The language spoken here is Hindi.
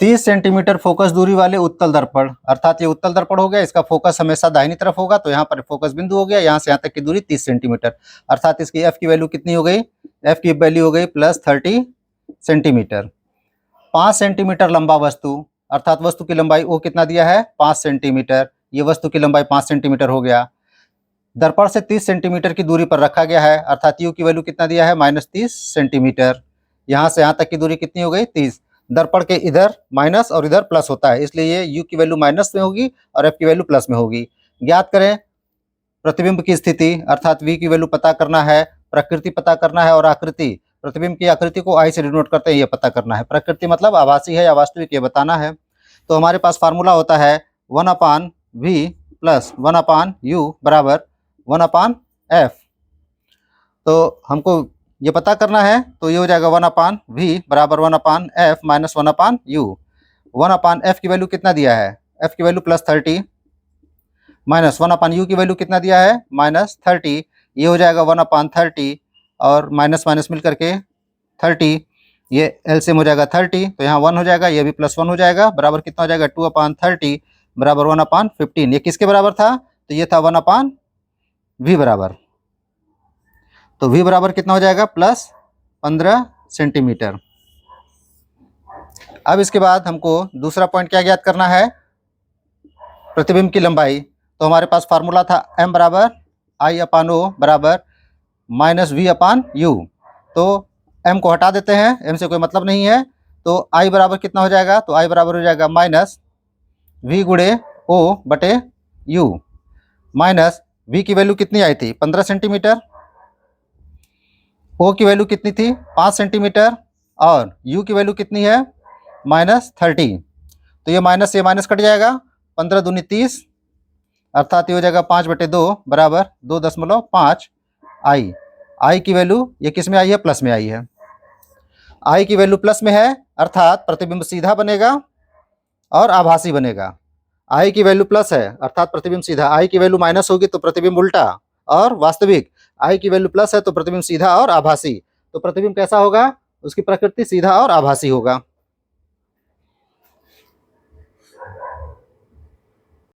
30 सेंटीमीटर फोकस दूरी वाले उत्तल दर्पण, अर्थात ये उत्तल दर्पण हो गया, इसका फोकस हमेशा दाहिनी तरफ होगा, तो यहाँ पर फोकस बिंदु हो गया, यहाँ से यहाँ तक की दूरी 30 सेंटीमीटर, अर्थात इसकी एफ की वैल्यू कितनी हो गई, एफ की वैल्यू हो गई +30 सेंटीमीटर। 5 सेंटीमीटर लंबा वस्तु, अर्थात वस्तु की लंबाई ओ कितना दिया है 5 सेंटीमीटर, ये वस्तु की लंबाई 5 सेंटीमीटर हो गया, दर्पण से 30 सेंटीमीटर की दूरी पर रखा गया है, अर्थात यू की वैल्यू कितना दिया है -30 सेंटीमीटर, यहाँ से यहाँ तक की दूरी कितनी हो गई 30, दर्पण के इधर माइनस और इधर प्लस होता है, इसलिए ये यू की वैल्यू माइनस में होगी और एफ की वैल्यू प्लस में होगी। ज्ञात करें प्रतिबिंब की स्थिति, अर्थात वी की वैल्यू पता करना है, प्रकृति पता करना है और आकृति, प्रतिबिंब की आकृति को आई से डिनोट करते हैं, ये पता करना है। प्रकृति मतलब आभासी है या वास्तविक, ये बताना है। तो हमारे पास फार्मूला होता है 1/v + 1/u बराबर 1/f। तो हमको ये पता करना है, तो ये हो जाएगा 1/v बराबर 1/f माइनस 1/u। 1/f की वैल्यू कितना दिया है, f की वैल्यू +30 माइनस 1/u की वैल्यू कितना दिया है -30, ये हो जाएगा 1/30 और माइनस माइनस मिल करके 30, ये एलसीएम हो जाएगा 30, तो यहाँ 1 हो जाएगा, ये भी +1 हो जाएगा, बराबर कितना हो जाएगा 2/30 बराबर 1/15। ये किसके बराबर था, तो ये था 1/v बराबर, तो v बराबर कितना हो जाएगा +15 सेंटीमीटर। अब इसके बाद हमको दूसरा पॉइंट क्या ज्ञात करना है, प्रतिबिंब की लंबाई। तो हमारे पास फार्मूला था m बराबर I/O बराबर -v/u। तो m को हटा देते हैं, m से कोई मतलब नहीं है, तो I बराबर कितना हो जाएगा, तो I बराबर हो जाएगा -v गुणे o बटे u, माइनस v की वैल्यू कितनी आई थी 15 सेंटीमीटर, ओ की वैल्यू कितनी थी 5 सेंटीमीटर और u की वैल्यू कितनी है -30, तो ये माइनस से माइनस कट जाएगा, 15 दूनी 30, अर्थात ये हो जाएगा 5/2 बराबर 2.5 आई। आई की वैल्यू ये किस में आई है, प्लस में आई है, आई की वैल्यू प्लस में है, अर्थात प्रतिबिंब सीधा बनेगा और आभासी बनेगा। आई की वैल्यू प्लस है अर्थात प्रतिबिंब सीधा, आई की वैल्यू माइनस होगी तो प्रतिबिंब उल्टा और वास्तविक, आई की वैल्यू प्लस है तो प्रतिबिंब सीधा और आभासी। तो प्रतिबिंब कैसा होगा, उसकी प्रकृति सीधा और आभासी होगा।